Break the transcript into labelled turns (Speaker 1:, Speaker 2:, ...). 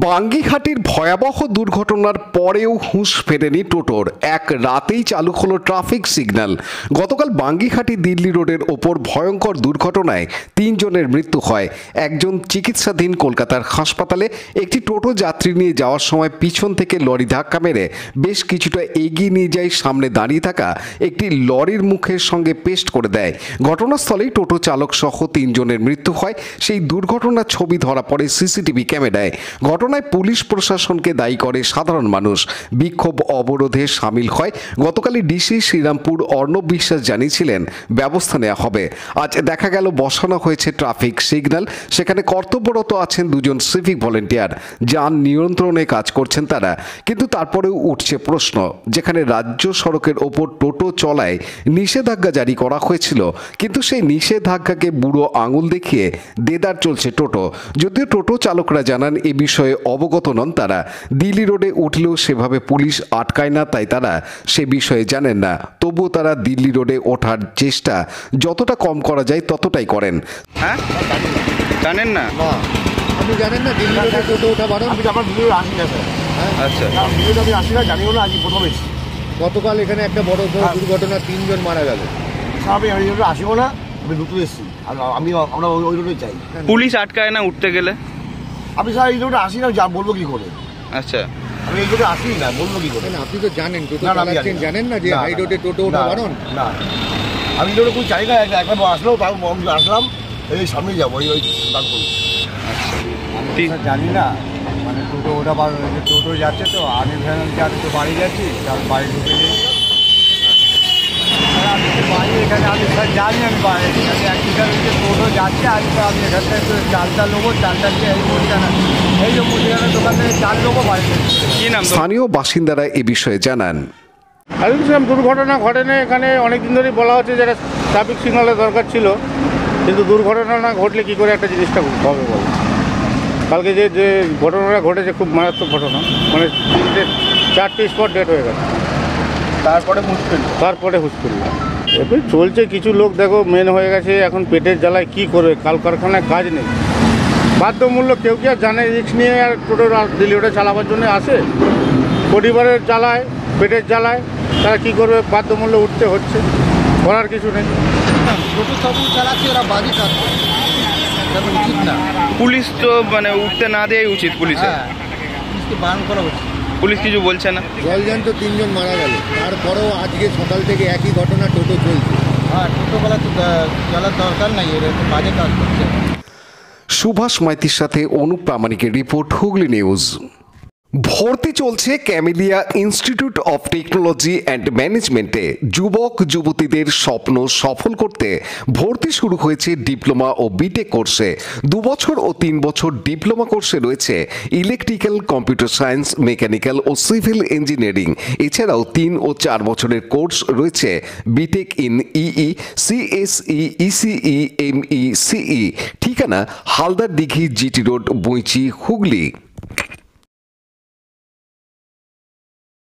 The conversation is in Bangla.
Speaker 1: বাঙ্গিঘাটের ভয়াবহ দুর্ঘটনার পরেও হুঁশ ফেরেনি টোটোর। এক রাতেই চালু হলো ট্রাফিক সিগন্যাল। গতকাল বাঙ্গিঘাটি দিল্লি রোডের ওপর ভয়ঙ্কর দুর্ঘটনায় ৩ জনের মৃত্যু হয়। একজন চিকিৎসাধীন কলকাতার হাসপাতালে। একটি টোটো যাত্রী নিয়ে যাওয়ার সময় পিছন থেকে লরি ধাক্কা মেরে বেশ কিছুটা এগিয়ে নিয়ে যায় সামনে দাঁড়িয়ে থাকা একটি লরির মুখের সঙ্গে পেস্ট করে দেয়। ঘটনাস্থলেই টোটো চালক সহ ৩ জনের মৃত্যু হয়। সেই দুর্ঘটনার ছবি ধরা পড়ে সিসিটিভি ক্যামেরায়। ঘটনায় পুলিশ প্রশাসনকে দায়ী করে সাধারণ মানুষ। বিক্ষোভ অবরোধে সামিল হয়। গতকালই ডিসি শ্রীরামপুর অর্ণব বিশ্বাস জানিয়েছিলেন ব্যবস্থা নেওয়া হবে। আজ দেখা গেল বসানো হয়েছে ট্রাফিক সিগন্যাল। সেখানে কর্তব্যরত আছেন 2 জন সিভিক ভলেন্টিয়ার। যান নিয়ন্ত্রণে কাজ করছেন তারা। কিন্তু তারপরেও উঠছে প্রশ্ন, যেখানে রাজ্য সড়কের ওপর টোটো চলায় নিষেধাজ্ঞা জারি করা হয়েছিল, কিন্তু সেই নিষেধাজ্ঞাকে বুড়ো আঙুল দেখিয়ে দেদার চলছে টোটো। যদিও টোটো চালকরা জানান এ বিষয়ে অবগত নন তারা। দিল্লি রোডে উঠলেও সেভাবে পুলিশ আটকায় না, তাই তারা সে বিষয়ে জানেন না। তবুও তারা দিল্লি রোডে ওঠার চেষ্টা যতটা কম করা যায় ততটাই করেন।
Speaker 2: হ্যাঁ, জানেন না?
Speaker 3: আপনি জানেন না দিল্লি রোডে টোটো ওঠা বারণ?
Speaker 2: আমার ভিডিও আসি না স্যার। আচ্ছা, ভিডিওটা আমি আসি না, জানিও না, আজই প্রথম এসেছি।
Speaker 3: গতকাল এখানে একটা বড় দুর্ঘটনা, 3 জন মারা গেল।
Speaker 2: আমি ওই রোডে আসিও না, আমি দুটো এসেছি। আর আমরা ওই রোডে চাই।
Speaker 4: পুলিশ আটকায় না উঠতে গেলে?
Speaker 2: আমি স্যার এই রোডে আসি না, যা বলবো কি করে?
Speaker 4: আচ্ছা,
Speaker 2: আমি এই রোডে আসি না, বলবো কি করে?
Speaker 3: আপনি তো জানেন টোটো চালাচ্ছেন, জানেন না যে হাই রোডে টোটো ওঠা বারণ?
Speaker 2: না, আমি রোডে কোনো চাই না। একবার আসলেও তাও আসলাম, এই সামনে যাবো, ওই দান করবো।
Speaker 3: আমি জানি না, মানে টোটো ওঠা বারণ। টোটো যাচ্ছে তো আমি ভেবেলাম যে আমি তো বাড়ি যাচ্ছি, তার বাড়ি ঢুকে যাই। আমি তো বাড়ি এখানে, আমি স্যার জানি আমি বাড়ি একই যে টোটো যাচ্ছে। আমি তো আমি এখান থেকে চালটা নেবো, চালটা দিয়ে এই মুদিখানা, এই যে মুদিখানার দোকান থেকে চাল নেবো বাড়িতে।
Speaker 4: কি নাম?
Speaker 1: স্থানীয় বাসিন্দারা এ বিষয়ে জানান।
Speaker 5: সেরকম দুর্ঘটনা ঘটেনি এখানে। অনেকদিন ধরেই বলা হচ্ছে যে ট্রাফিক সিগন্যালের দরকার ছিল, কিন্তু দুর্ঘটনা না ঘটলে কী করে একটা জিনিসটা হবে বল? কালকে যে ঘটনাটা ঘটেছে খুব মারাত্মক ঘটনা, মানে 4টে স্পট ডেট হয়ে গেছে। তারপরে হুঁশফুল এবার চলছে। কিছু লোক দেখো মেন হয়ে গেছে এখন, পেটের জ্বালায় কী করবে, কারখানায় কাজ নেই, বাধ্যমূল্য। কেউ কি আর জানে রিস্ক নিয়ে আর টোটো দিল্লি রোডে চালাবার জন্য আসে? পরিবারের জ্বালায়, পেটের জ্বালায় তারা কী করবে, বাধ্যমূল্য উঠতে হচ্ছে, করার কিছু নেই।
Speaker 3: টোটো সব চালাচ্ছে, ওরা বাজি কাজ করছে, উচিত না।
Speaker 4: পুলিশ তো মানে উঠতে না দেওয়াই উচিত। পুলিশের
Speaker 3: পুলিশকে বারণ করা উচিত।
Speaker 4: পুলিশ কিছু বলছে না।
Speaker 3: জলজান্ত 3 জন মারা গেল, তারপরেও আজকে সকাল থেকে একই ঘটনা, টোটো চলছে। হ্যাঁ, টোটোবেলা তো চলার দরকার নাই, এর বাজে কাজ করছে।
Speaker 1: সুভাষ মাইতির সাথে অনুপ প্রামাণিকের রিপোর্ট, হুগলি নিউজ। ভর্তি চলছে camellia institute of technology and ম্যানেজমেন্টে। যুবক যুবতীদের স্বপ্ন সফল করতে ভর্তি শুরু হয়েছে ডিপ্লোমা ও বিটেক কোর্সে। 2 বছর ও 3 বছর ডিপ্লোমা কোর্সে রয়েছে ইলেকট্রিক্যাল, কম্পিউটার সায়েন্স, মেকানিক্যাল ও সিভিল ইঞ্জিনিয়ারিং। এছাড়াও 3 ও 4 বছরের কোর্স রয়েছে BTech in EE, CSE, ECE, ME, CE. ঠিকানা হালদার দিঘি, জিটি রোড, বৈঁচি, হুগলি।